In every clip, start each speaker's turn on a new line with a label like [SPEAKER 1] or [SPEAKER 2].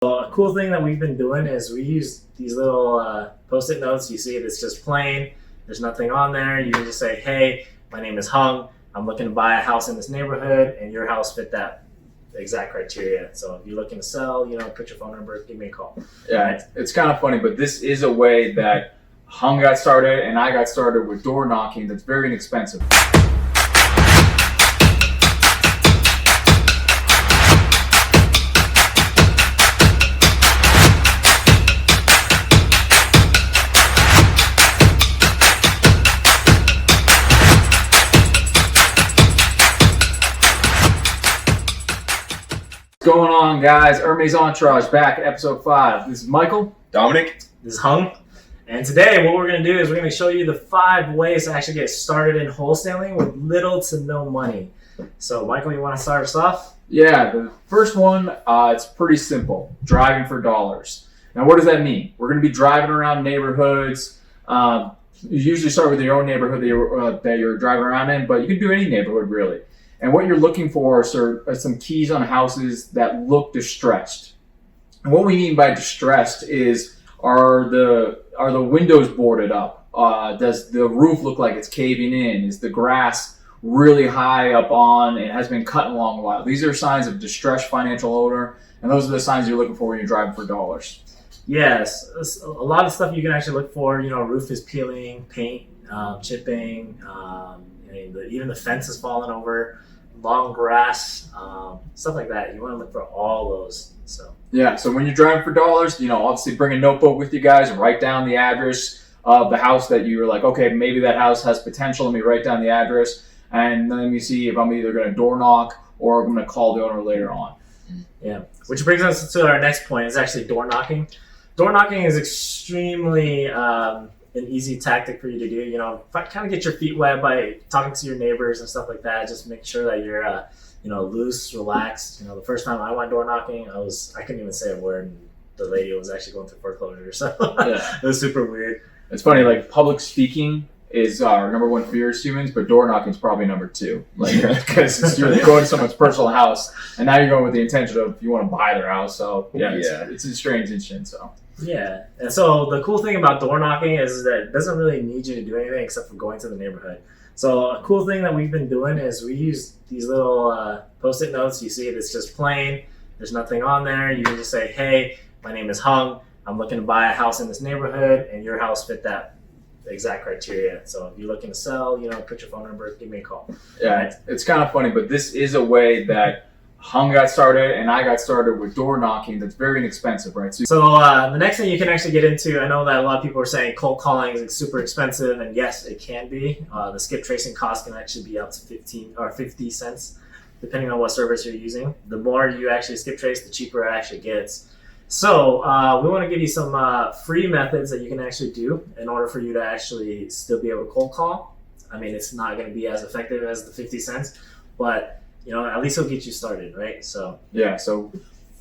[SPEAKER 1] So a cool thing that we've been doing is we use these little post-it notes. You see it, it's just plain. There's nothing on there. You can just say, hey, my name is Hung. I'm looking to buy a house in this neighborhood, and your house fit that exact criteria. So if you're looking to sell, put your phone number, give me a call.
[SPEAKER 2] Yeah, it's kind of funny, but this is a way that Hung got started and I got started with door knocking that's very inexpensive. What's going on, guys? Hermes Entourage back at episode 5. This is Michael.
[SPEAKER 3] Dominic.
[SPEAKER 1] This is Hung. And today what we're going to do is we're going to show you the 5 ways to actually get started in wholesaling with little to no money. So Michael, you want to start us off?
[SPEAKER 2] Yeah, the first one, it's pretty simple. Driving for dollars. Now, what does that mean? We're going to be driving around neighborhoods. You usually start with your own neighborhood that you're driving around in, but you can do any neighborhood really. And what you're looking for are some keys on houses that look distressed. And what we mean by distressed is, are the windows boarded up? Does the roof look like it's caving in? Is the grass really high up on and has been cut in a long while? These are signs of distressed financial owner, and those are the signs you're looking for when you're driving for dollars.
[SPEAKER 1] Yes, a lot of stuff you can actually look for. Roof is peeling, paint chipping, even the fence is falling over, long grass, stuff like that. You want to look for all those. So
[SPEAKER 2] when you're driving for dollars, obviously bring a notebook with you guys, write down the address of the house that you're like, okay, maybe that house has potential. Let me write down the address, and then you see if I'm either going to door knock or I'm going to call the owner later on.
[SPEAKER 1] Yeah, which brings us to our next point. Is actually door knocking. Door knocking is extremely an easy tactic for you to do. Kind of get your feet wet by talking to your neighbors and stuff like that. Just make sure that you're loose, relaxed. The first time I went door knocking, I couldn't even say a word, and the lady was actually going through foreclosure, so It was super weird.
[SPEAKER 2] It's funny, like public speaking is our number 1 fear as humans, but door knocking is probably number 2. Because you're going to someone's personal house, and now you're going with the intention of you want to buy their house. So it's a strange instant. So.
[SPEAKER 1] Yeah, and so the cool thing about door knocking is that it doesn't really need you to do anything except for going to the neighborhood. So a cool thing that we've been doing is we use these little post-it notes. You see it, it's just plain. There's nothing on there. You can just say, hey, my name is Hung. I'm looking to buy a house in this neighborhood, and your house fit that exact criteria. So if you're looking to sell, put your phone number, give me a call.
[SPEAKER 2] Yeah, it's kind of funny, but this is a way that Hung got started and I got started with door knocking that's very inexpensive, right?
[SPEAKER 1] So the next thing you can actually get into, I know that a lot of people are saying cold calling is super expensive, and yes, it can be. The skip tracing cost can actually be up to 15 or 50 cents, depending on what service you're using. The more you actually skip trace, the cheaper it actually gets. So we want to give you some free methods that you can actually do in order for you to actually still be able to cold call. I mean, it's not going to be as effective as the 50 cents, but at least it'll get you started, right? So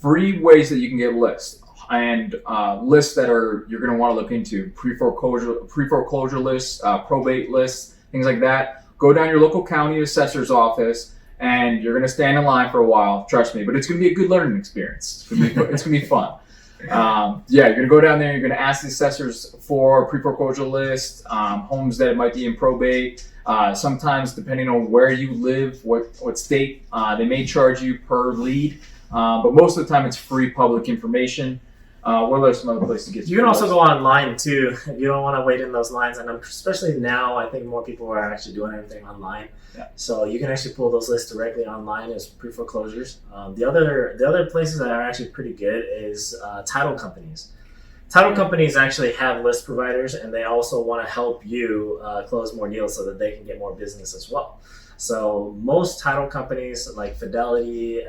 [SPEAKER 1] free ways that you can get lists, and lists that you're going to want to look into: pre-foreclosure lists, probate lists, things like that. Go down your local county assessor's office, and you're going to stand in line for a while. Trust me, but it's going to be a good learning experience. It's going to be fun. You're going to go down there. You're going to ask the assessors for pre-foreclosure lists, homes that might be in probate. Sometimes, depending on where you live, what state, they may charge you per lead. But most of the time, it's free public information. What are some other places to get you? You can also go online too if you don't want to wait in those lines. And especially now, I think more people are actually doing everything online.
[SPEAKER 2] Yeah.
[SPEAKER 1] So you can actually pull those lists directly online as pre-foreclosures. The other places that are actually pretty good is title companies. Title companies actually have list providers, and they also want to help you close more deals so that they can get more business as well. So most title companies like Fidelity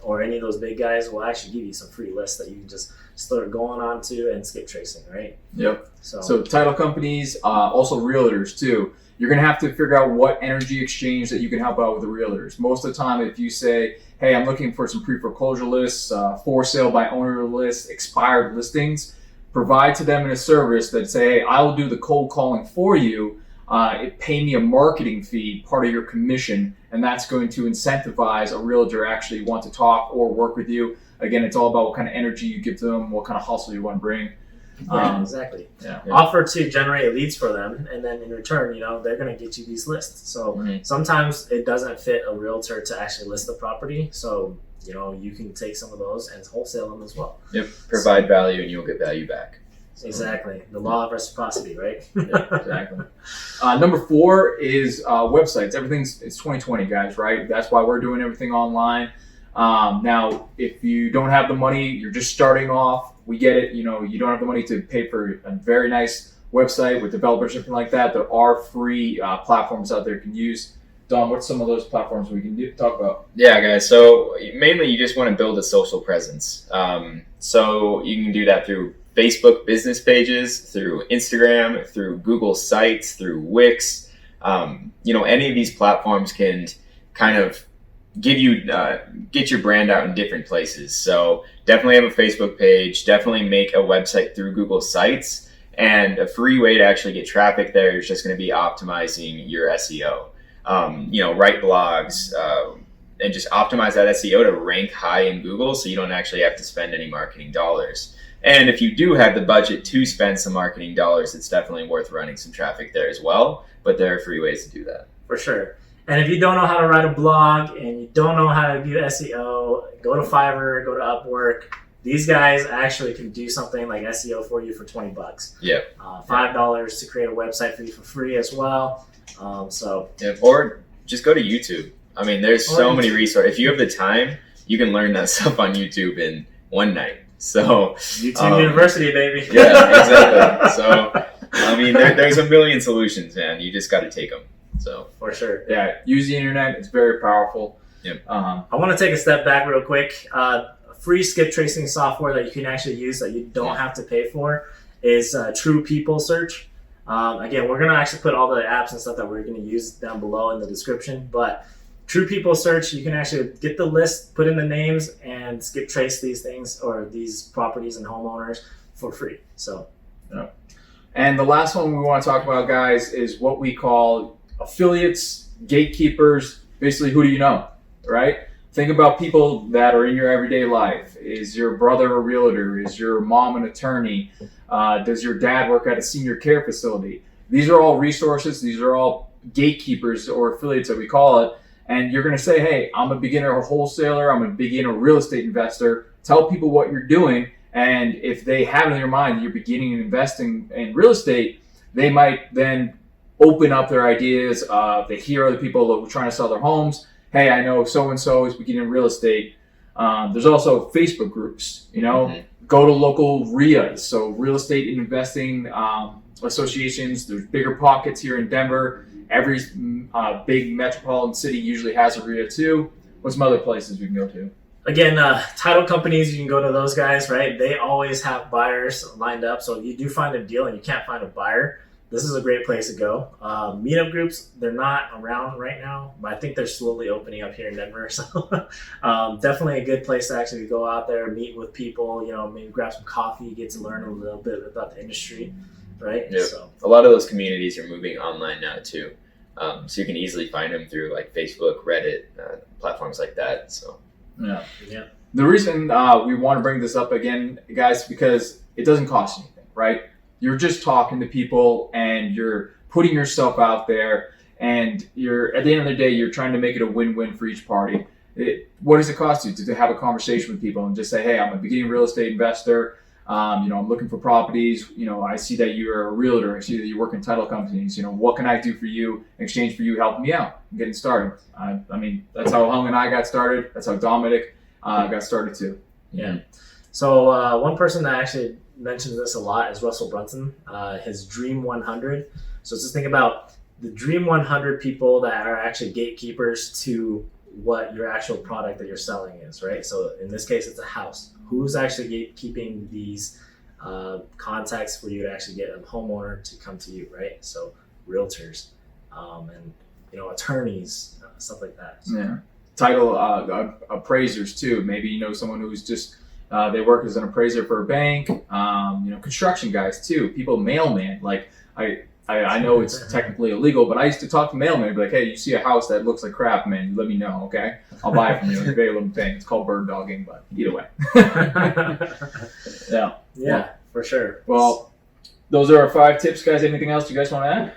[SPEAKER 1] or any of those big guys will actually give you some free lists that you can just start going on to and skip tracing, right?
[SPEAKER 2] Yep. So title companies, also realtors too. You're going to have to figure out what energy exchange that you can help out with the realtors. Most of the time, if you say, hey, I'm looking for some pre-foreclosure lists, for sale by owner lists, expired listings, provide to them in a service that say, hey, I'll do the cold calling for you. Pay me a marketing fee, part of your commission, and that's going to incentivize a realtor actually want to talk or work with you. again, it's all about what kind of energy you give to them, what kind of hustle you want to bring.
[SPEAKER 1] Exactly.
[SPEAKER 2] Yeah.
[SPEAKER 1] Offer to generate leads for them, and then in return, they're going to get you these lists. So sometimes it doesn't fit a realtor to actually list the property. So you can take some of those and wholesale them as well.
[SPEAKER 3] Yep. Provide value, and you'll get value back. So,
[SPEAKER 1] exactly. The law of reciprocity, right?
[SPEAKER 2] Yeah, exactly. Number 4 is websites. It's 2020, guys, right? That's why we're doing everything online. Now, if you don't have the money, you're just starting off, we get it. You don't have the money to pay for a very nice website with developers or something like that. There are free platforms out there you can use. Don, what's some of those platforms we can talk about?
[SPEAKER 3] Yeah, guys. So mainly you just want to build a social presence. So you can do that through Facebook business pages, through Instagram, through Google Sites, through Wix. Any of these platforms can kind of get your brand out in different places. So definitely have a Facebook page, definitely make a website through Google Sites, and a free way to actually get traffic there is just going to be optimizing your SEO. Write blogs, and just optimize that SEO to rank high in Google so you don't actually have to spend any marketing dollars. And if you do have the budget to spend some marketing dollars, it's definitely worth running some traffic there as well. But there are free ways to do that.
[SPEAKER 1] For sure. And if you don't know how to write a blog and you don't know how to do SEO, go to Fiverr, go to Upwork. These guys actually can do something like SEO for you for $20.
[SPEAKER 3] Yeah.
[SPEAKER 1] $5 to create a website for you for free as well.
[SPEAKER 3] Or just go to YouTube. I mean, there's so many resources. If you have the time, you can learn that stuff on YouTube in one night. So
[SPEAKER 1] YouTube University, baby.
[SPEAKER 3] Yeah, exactly. So I mean, there's a million solutions, man. You just got to take them. So
[SPEAKER 1] for sure.
[SPEAKER 2] Yeah, use the internet. It's very powerful.
[SPEAKER 3] Yep.
[SPEAKER 1] I want to take a step back real quick. Free skip tracing software that you can actually use that you don't have to pay for is True People Search. Again, we're going to actually put all the apps and stuff that we're going to use down below in the description, but True People Search, you can actually get the list, put in the names, and skip trace these things or these properties and homeowners for free. So,
[SPEAKER 2] yeah. And the last one we want to talk about, guys, is what we call affiliates, gatekeepers. Basically, who do you know, right? Think about people that are in your everyday life. Is your brother a realtor? Is your mom an attorney? Does your dad work at a senior care facility? These are all resources. These are all gatekeepers or affiliates that we call it. And you're going to say, hey, I'm a beginner wholesaler. I'm a beginner real estate investor. Tell people what you're doing. And if they have in their mind that you're beginning and investing in real estate, they might then open up their ideas. They hear other people that are trying to sell their homes. Hey, I know so-and-so is beginning real estate. There's also Facebook groups, Go to local RIAs, so real estate and investing associations. There's bigger pockets here in Denver. Every big metropolitan city usually has a RIA too. What's some other places we can go to?
[SPEAKER 1] Again, title companies, you can go to those guys, right? They always have buyers lined up. So if you do find a deal and you can't find a buyer, this is a great place to go. Meetup groups, they're not around right now, but I think they're slowly opening up here in Denver. So definitely a good place to actually go out there, meet with people, maybe grab some coffee, get to learn a little bit about the industry, right?
[SPEAKER 3] Yep.
[SPEAKER 1] So
[SPEAKER 3] a lot of those communities are moving online now too. So you can easily find them through like Facebook, Reddit, platforms like that. So
[SPEAKER 2] yeah.
[SPEAKER 3] The
[SPEAKER 2] reason we want to bring this up again, guys, because it doesn't cost anything, right? You're just talking to people and you're putting yourself out there, and you're at the end of the day, you're trying to make it a win-win for each party. What does it cost you to have a conversation with people and just say, hey, I'm a beginning real estate investor. I'm looking for properties. I see that you're a realtor. I see that you work in title companies. What can I do for you in exchange for you helping me out and getting started? I mean, that's how Hung and I got started. That's how Dominic got started too.
[SPEAKER 1] Yeah. So one person that actually mentions this a lot is Russell Brunson, his Dream 100. So just think about the Dream 100 people that are actually gatekeepers to what your actual product that you're selling is, right? So in this case, it's a house. Who's actually gatekeeping these contacts for you to actually get a homeowner to come to you, right? So realtors and attorneys, stuff like that. So.
[SPEAKER 2] Yeah. Title appraisers too. Maybe someone who's just they work as an appraiser for a bank. Construction guys too. People, mailman. Like I know it's technically illegal, but I used to talk to mailmen and be like, hey, you see a house that looks like crap, man, let me know, okay? I'll buy it from you. It's a very little thing. It's called bird dogging, but either way. Yeah.
[SPEAKER 1] Yeah, for sure.
[SPEAKER 2] Well, those are our 5 tips, guys. Anything else you guys want to add?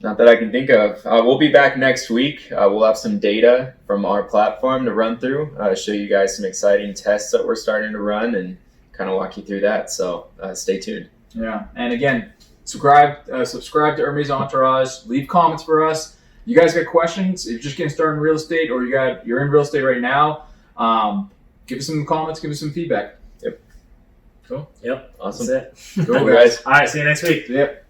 [SPEAKER 3] Not that I can think of. We'll be back next week. We'll have some data from our platform to run through, show you guys some exciting tests that we're starting to run, and kind of walk you through that. So stay tuned.
[SPEAKER 2] Yeah, and again, subscribe to Hermes Entourage. Leave comments for us. You guys got questions? If you're just getting started in real estate, or you're in real estate right now, give us some comments. Give us some feedback.
[SPEAKER 3] Yep.
[SPEAKER 2] Cool.
[SPEAKER 1] Yep.
[SPEAKER 3] Awesome.
[SPEAKER 1] That's it.
[SPEAKER 2] Cool,
[SPEAKER 3] guys.
[SPEAKER 1] All right. See you next week.
[SPEAKER 2] Yep.